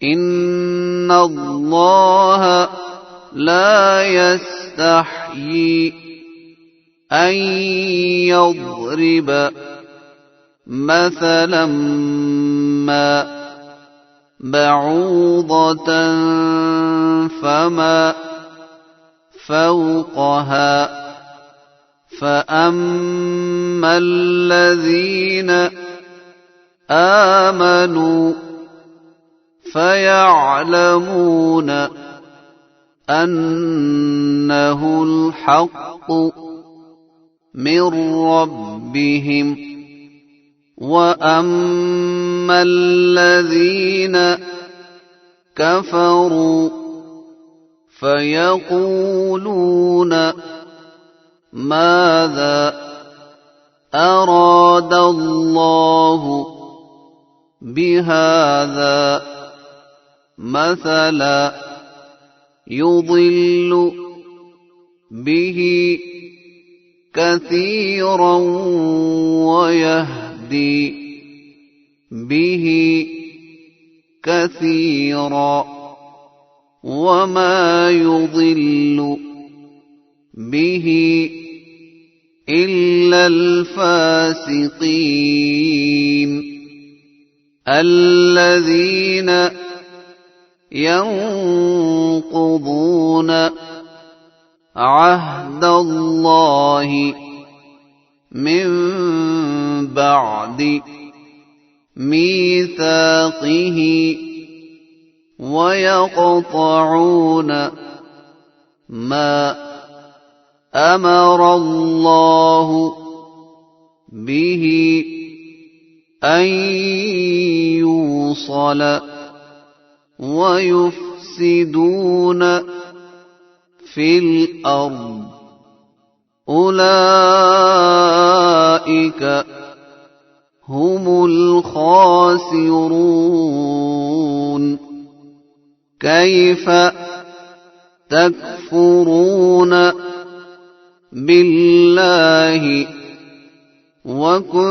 إن الله لا يستحيي أن يضرب مثلا ما بعوضة فما فوقها فأما الذين آمنوا فيعلمون أنه الحق من ربهم وأما الذين كفروا فيقولون ماذا أراد الله بهذا مثلا يضل به كثيرا ويهدي به كثيرا وما يضل به إلا الفاسقين الذين ينقضون عهد الله من بعد ميثاقه ويقطعون ما أمر الله به أن يوصل ويفسدون في الأرض أولئك هم الخاسرون كيف تكفرون بالله وكنتم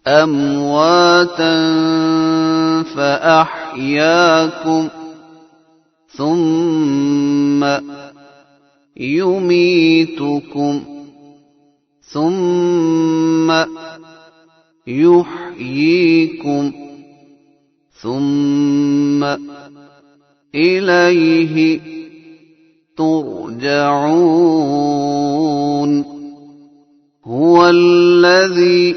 أمواتا فأحياكم ثم يميتكم ثم يحييكم ثم إليه ترجعون هو الذي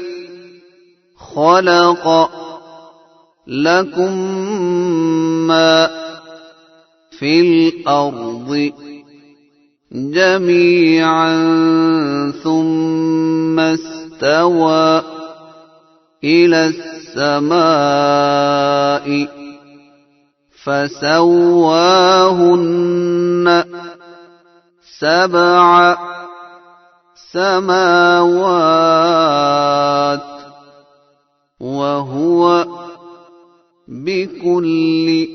خلق لكم ما في الأرض جميعا ثم استوى إلى السماء فسواهن سبع سماوات وهو بكل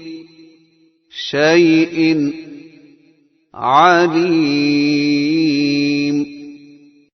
شيء عليم.